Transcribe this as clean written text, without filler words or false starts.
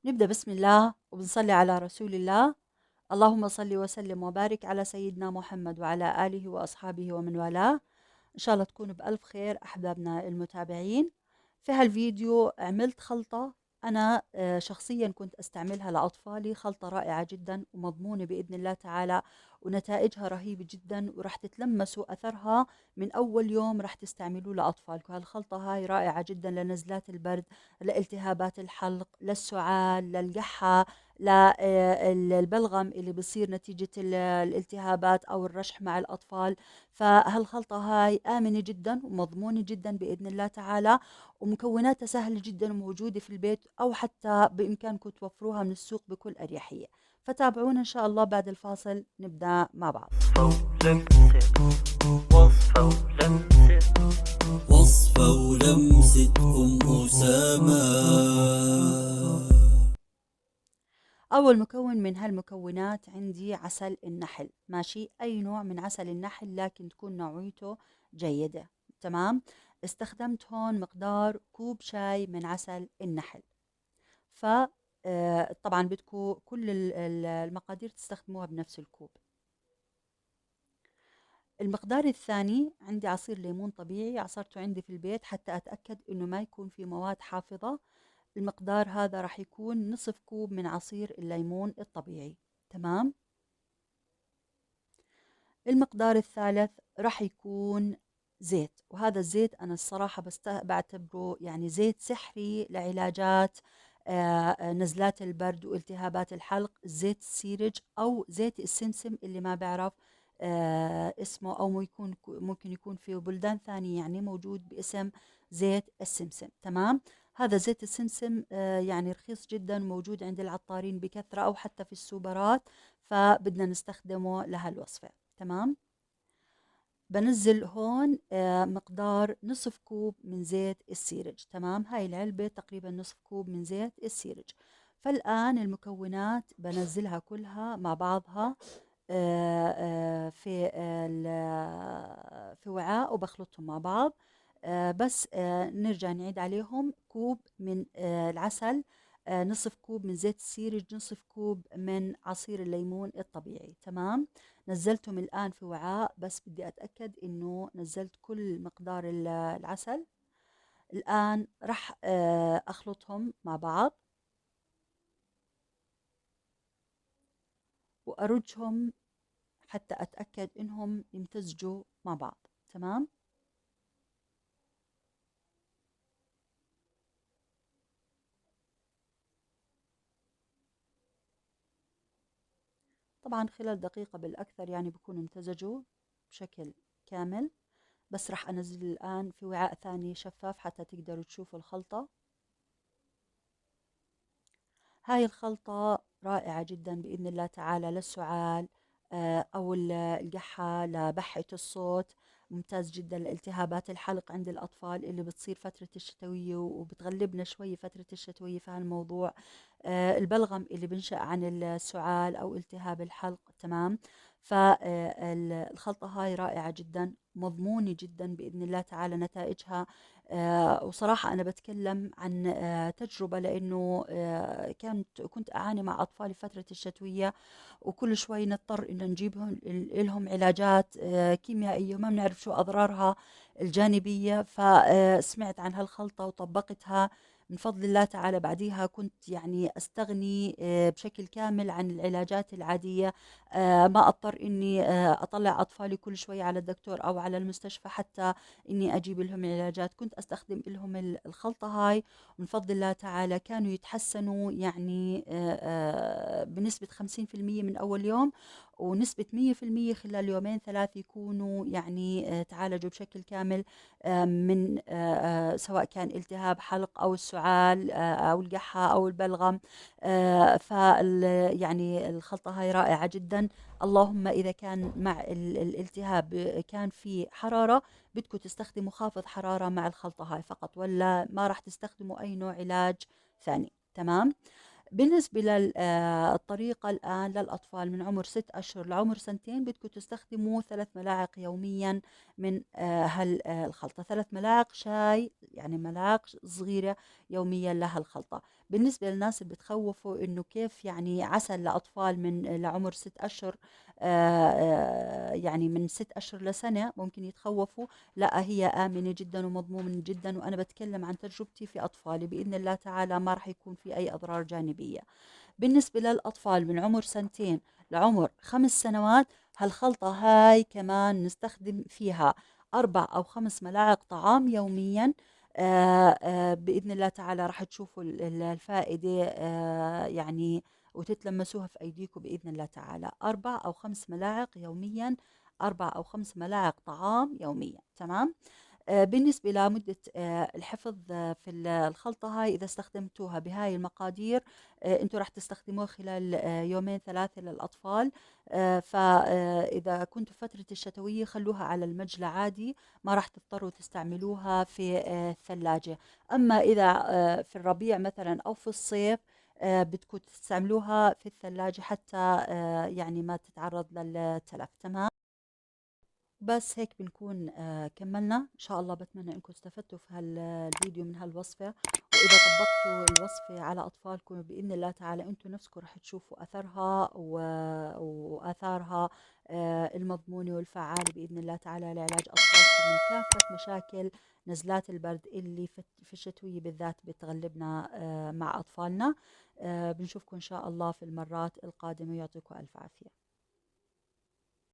نبدأ بسم الله وبنصلي على رسول الله. اللهم صل وسلم وبارك على سيدنا محمد وعلى آله وأصحابه ومن والاه. إن شاء الله تكونوا بألف خير أحبابنا المتابعين. في هالفيديو عملت خلطة أنا شخصيا كنت أستعملها لأطفالي، خلطة رائعة جدا ومضمونة بإذن الله تعالى، ونتائجها رهيبة جدا، ورح تتلمسوا أثرها من أول يوم رح تستعملوه لأطفالكم. هالخلطة هاي رائعة جدا لنزلات البرد، لالتهابات الحلق، للسعال، للقحة، للبلغم اللي بصير نتيجة الالتهابات أو الرشح مع الأطفال. فهالخلطة هاي آمنة جدا ومضمونة جدا بإذن الله تعالى، ومكوناتها سهلة جدا وموجودة في البيت، أو حتى بإمكانكم توفروها من السوق بكل أريحية. فتابعونا إن شاء الله بعد الفاصل نبدأ مع بعض. وصفة ولمسة وصفة ولمسة أم أسامة. أول مكون من هالمكونات عندي عسل النحل. ماشي، أي نوع من عسل النحل لكن تكون نوعيته جيدة. تمام. استخدمت هون مقدار كوب شاي من عسل النحل. ف طبعا بدكم كل المقادير تستخدموها بنفس الكوب. المقدار الثاني عندي عصير ليمون طبيعي عصرته عندي في البيت حتى أتأكد إنه ما يكون في مواد حافظة. المقدار هذا راح يكون نصف كوب من عصير الليمون الطبيعي. تمام. المقدار الثالث راح يكون زيت، وهذا الزيت أنا الصراحة بعتبره يعني زيت سحري لعلاجات نزلات البرد والتهابات الحلق. زيت السيرج أو زيت السمسم، اللي ما بعرف اسمه، أو ممكن يكون في بلدان ثانية يعني موجود باسم زيت السمسم. تمام. هذا زيت السمسم يعني رخيص جدا، موجود عند العطارين بكثرة أو حتى في السوبرات، فبدنا نستخدمه لهالوصفة. تمام. بنزل هون مقدار نصف كوب من زيت السيرج. تمام. هاي العلبة تقريبا نصف كوب من زيت السيرج. فالآن المكونات بنزلها كلها مع بعضها في وعاء وبخلطهم مع بعض. بس نرجع نعيد عليهم: كوب من العسل، نصف كوب من زيت السيرج، نصف كوب من عصير الليمون الطبيعي. تمام. نزلتهم الآن في وعاء، بس بدي أتأكد إنه نزلت كل مقدار العسل. الآن رح أخلطهم مع بعض وأرجهم حتى أتأكد إنهم يمتزجوا مع بعض. تمام. طبعا خلال دقيقة بالأكثر يعني بكونوا امتزجوا بشكل كامل. بس رح أنزل الآن في وعاء ثاني شفاف حتى تقدروا تشوفوا الخلطة. هاي الخلطة رائعة جدا بإذن الله تعالى للسعال أو القحة، لبحة الصوت. ممتاز جدا لالتهابات الحلق عند الأطفال اللي بتصير فترة الشتوية وبتغلبنا شوي فترة الشتوية في هالموضوع. البلغم اللي بنشأ عن السعال أو التهاب الحلق. تمام. فالخلطة هاي رائعة جدا، مضمونة جدا بإذن الله تعالى نتائجها. وصراحة أنا بتكلم عن تجربة، لأنه كنت أعاني مع أطفالي فترة الشتوية، وكل شوي نضطر إن نجيبهم لهم علاجات كيميائية وما بنعرف شو أضرارها الجانبية. فسمعت عن هالخلطة وطبقتها من فضل الله تعالى. بعديها كنت يعني أستغني بشكل كامل عن العلاجات العادية. ما أضطر إني أطلع أطفالي كل شوي على الدكتور أو على المستشفى حتى إني أجيب لهم العلاجات. كنت أستخدم لهم الخلطة هاي، ومن فضل الله تعالى كانوا يتحسنوا يعني بنسبة 50% من أول يوم، ونسبة 100% خلال يومين ثلاث يكونوا يعني تعالجوا بشكل كامل من سواء كان التهاب حلق أو السعال أو القحة أو البلغم. يعني الخلطة هاي رائعة جدا. اللهم إذا كان مع الالتهاب كان في حرارة، بدكم تستخدموا خافض حرارة مع الخلطة هاي فقط، ولا ما راح تستخدموا أي نوع علاج ثاني. تمام. بالنسبة للطريقة الآن للأطفال من عمر 6 أشهر لعمر سنتين، بدكم تستخدموا 3 ملاعق يوميا من هالخلطة. 3 ملاعق شاي، يعني ملاعق صغيرة يوميا لهالخلطة. بالنسبة للناس اللي بتخوفوا إنه كيف يعني عسل لأطفال من لعمر 6 أشهر، يعني من 6 أشهر لسنة ممكن يتخوفوا. لا، هي آمنة جدا ومضمونة جدا، وأنا بتكلم عن تجربتي في أطفالي، بإذن الله تعالى ما راح يكون في أي أضرار جانبية. بالنسبة للأطفال من عمر 2 لعمر 5 سنوات، هالخلطة هاي كمان نستخدم فيها 4 أو 5 ملاعق طعام يوميا. بإذن الله تعالى راح تشوفوا الفائدة، يعني وتتلمسوها في أيديكم بإذن الله تعالى. 4 أو 5 ملاعق يوميا، 4 أو 5 ملاعق طعام يوميا. تمام. بالنسبة لمدة الحفظ في الخلطة هاي، إذا استخدمتوها بهاي المقادير أنتوا راح تستخدموها خلال يومين 3 للأطفال. فإذا كنتوا فترة الشتوية خلوها على المجلى عادي، ما راح تضطروا تستعملوها في الثلاجة. أما إذا في الربيع مثلا أو في الصيف بدكم تستعملوها في الثلاجة حتى يعني ما تتعرض للتلف. تمام. بس هيك بنكون كملنا إن شاء الله. بتمنى إنكم استفدتوا في هالفيديو من هالوصفة، وإذا طبقتوا الوصفة على أطفالكم بإذن الله تعالى أنتم نفسكم رح تشوفوا أثرها وآثارها المضمونة والفعالة بإذن الله تعالى لعلاج أطفالكم من كافة مشاكل نزلات البرد اللي في الشتوية بالذات بتغلبنا مع أطفالنا. بنشوفكم إن شاء الله في المرات القادمة. يعطيكم ألف عافية.